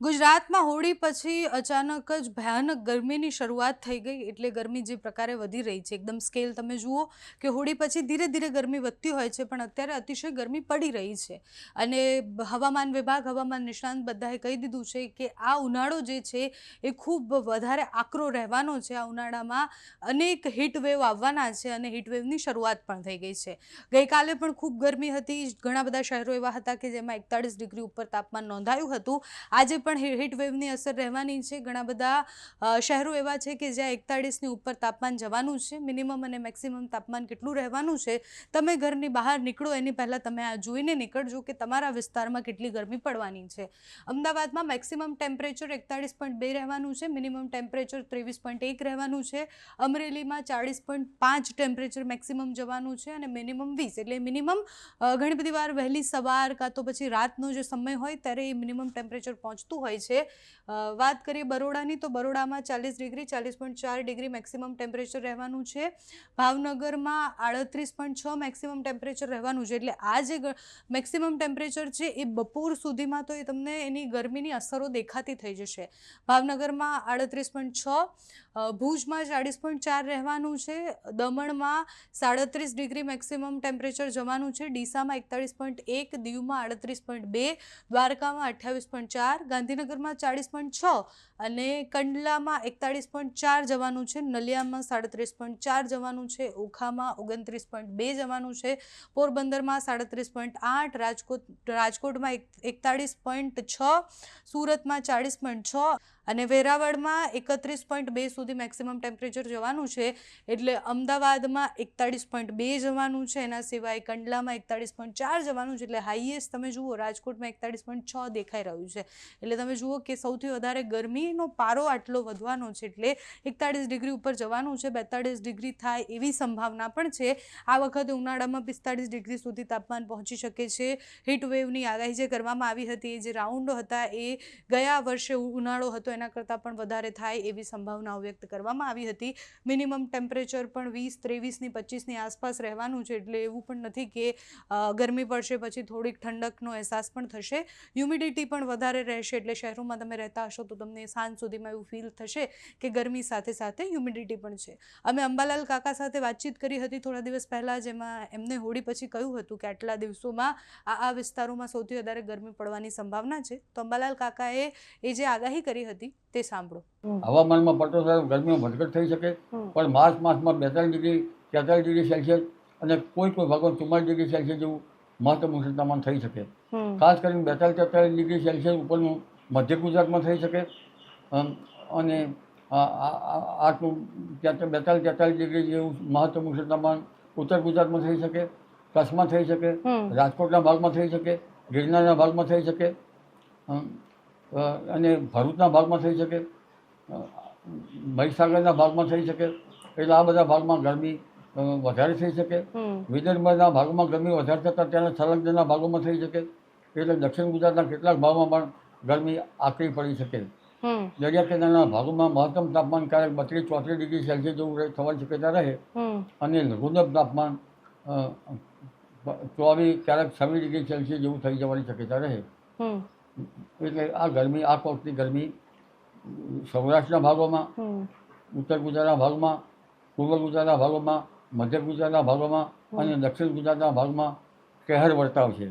ગુજરાતમાં હોળી પછી અચાનક જ ભયાનક ગરમીની શરૂઆત થઈ ગઈ એટલે ગરમી જે પ્રકારે વધી રહી છે એકદમ સ્કેલ તમે જુઓ કે હોળી પછી ધીરે ધીરે ગરમી વધતી હોય છે પણ અત્યારે અતિશય ગરમી પડી રહી છે અને હવામાન વિભાગ હવામાન નિષ્ણાંત બધાએ કહી દીધું છે કે આ ઉનાળો જે છે એ ખૂબ વધારે આકરો રહેવાનો છે। આ ઉનાળામાં અનેક હીટવેવ આવવાના છે અને હીટવેવની શરૂઆત પણ થઈ ગઈ છે। ગઈકાલે પણ ખૂબ ગરમી હતી, ઘણા બધા શહેરો એવા હતા કે જેમાં 41 ડિગ્રી ઉપર તાપમાન નોંધાયું હતું। આજે પણ હીટ વેવની અસર રહેવાની છે। ઘણા બધા શહેરો એવા છે કે જ્યાં 41ની ઉપર તાપમાન જવાનું છે। મિનિમમ અને મેક્સિમમ તાપમાન કેટલું રહેવાનું છે તમે ઘરની બહાર નીકળો એની પહેલાં તમે આ જોઈને નીકળજો કે તમારા વિસ્તારમાં કેટલી ગરમી પડવાની છે। અમદાવાદમાં મેક્સિમમ ટેમ્પરેચર 41.2 રહેવાનું છે, મિનિમમ ટેમ્પરેચર 23.1 રહેવાનું છે। અમરેલીમાં 40.5 ટેમ્પરેચર મેક્સિમમ જવાનું છે અને મિનિમમ 20 એટલે મિનિમમ ઘણી બધી વાર વહેલી સવાર કાં તો પછી રાતનો જે સમય હોય ત્યારે એ મિનિમમ ટેમ્પરેચર પહોંચતું હોય છે। વાત કરીએ બરોડાની તો બરોડામાં 40 ડિગ્રી 40.4 ડિગ્રી મેક્સિમમ ટેમ્પરેચર રહેવાનું છે। ભાવનગરમાં 38.6 મેક્સિમમ ટેમ્પરેચર રહેવાનું છે એટલે આ જે મેક્સિમમ ટેમ્પરેચર છે એ બપોર સુધીમાં તો એ તમને એની ગરમીની અસરો દેખાતી થઈ જશે। ભાવનગરમાં 38.6, ભુજમાં 40.4 રહેવાનું છે, દમણમાં 37 ડિગ્રી મેક્સિમમ ટેમ્પરેચર જવાનું છે, ડીસામાં 41.1, દીવમાં 38.2, દ્વારકામાં 28.4, ગાંધીનગરમાં 40.6 અને કંડલામાં 41.4 જવાનું છે, નલિયામાં 37.4 જવાનું છે, ઓખામાં 29.2 જવાનું છે, પોરબંદરમાં 37.8, રાજકોટમાં 41.6, સુરતમાં 40.6 અને વેરાવળમાં 31.2 સુધી મેક્સિમમ ટેમ્પરેચર જવાનું છે એટલે અમદાવાદમાં 41.2 જવાનું છે। એના સિવાય કંડલામાં 41.4 જવાનું છે એટલે હાઈએસ્ટ તમે જુઓ રાજકોટમાં 41.6 દેખાઈ રહ્યું છે એટલે તમે જુઓ કે સૌથી વધારે ગરમીનો પારો આટલો વધવાનો છે એટલે 41 ડિગ્રી ઉપર જવાનું છે। 42 ડિગ્રી થાય એવી સંભાવના પણ છે। આ વખતે ઉનાળામાં 45 ડિગ્રી સુધી તાપમાન પહોંચી શકે છે। હીટ વેવની આગાહી જે કરવામાં આવી હતી, જે રાઉન્ડો હતા એ ગયા વર્ષે ઉનાળો હતો એના કરતાં પણ વધારે થાય એવી સંભાવનાઓ વ્યક્ત કરવામાં આવી હતી। મિનિમમ ટેમ્પરેચર પણ 20, 23ની 25ની આસપાસ રહેવાનું છે એટલે એવું પણ નથી કે ગરમી પડશે પછી થોડીક ઠંડકનો અહેસાસ પણ થશે। હ્યુમિડિટી પણ વધારે રહેશે એટલે શહેરોમાં તમે રહેતા હશો તો તમને સાંજ સુધીમાં એવું ફીલ થશે કે ગરમી સાથે સાથે હ્યુમિડિટી પણ છે। અમે અંબાલાલ કાકા સાથે વાતચીત કરી હતી થોડા દિવસ પહેલાં, જેમાં એમને હોળી પછી કહ્યું હતું કે આટલા દિવસોમાં આ વિસ્તારોમાં સૌથી વધારે ગરમી પડવાની સંભાવના છે। તો અંબાલાલ કાકાએ એ જે આગાહી કરી હતી તે સાંભળો। હવામાનમાં પડતો ગરમીમાં વધઘટ થઈ શકે પણ માર્ચ માસમાં 42 ડિગ્રી 43 ડિગ્રી સેલ્સિયસ અને કોઈ ભાગમાં 44 ડિગ્રી સેલ્સિયસ જેવું મહત્તમ ઉષ્ણ તાપમાન થઈ શકે। ખાસ કરીને 42-43 ડિગ્રી સેલ્સિયસ ઉપરનું મધ્ય ગુજરાતમાં થઈ શકે અને આટલું 42-43 ડિગ્રી જેવું મહત્તમ ઉષ્ણ તાપમાન ઉત્તર ગુજરાતમાં થઈ શકે, કચ્છમાં થઈ શકે, રાજકોટના ભાગમાં થઈ શકે, ગિરનારના ભાગમાં થઈ શકે અને ભરૂચના ભાગમાં થઈ શકે, મહીસાગરના ભાગમાં થઈ શકે એટલે આ બધા ભાગમાં ગરમી વધારે થઈ શકે। વિદર્ભના ભાગમાં ગરમી વધારે થતાં ત્યાંના સંલગ્નના ભાગોમાં થઈ શકે એટલે દક્ષિણ ગુજરાતના કેટલાક ભાગમાં પણ ગરમી આકરી પડી શકે। દરિયા કિનારાના ભાગોમાં મહત્તમ તાપમાન ક્યારેક 32-34 ડિગ્રી સેલ્સિયસ જેવું થવાની શક્યતા રહે અને લઘુત્તમ તાપમાન 24 ક્યારેક 26 ડિગ્રી સેલ્સિયસ જેવું થઈ જવાની શક્યતા રહે। એટલે આ ગરમી આ વખતની ગરમી સૌરાષ્ટ્રના ભાગોમાં, ઉત્તર ગુજરાતના ભાગમાં, પૂર્વ ગુજરાતના ભાગોમાં, મધ્ય ગુજરાતના ભાગોમાં અને દક્ષિણ ગુજરાતના ભાગમાં કહેર વર્તાવશે।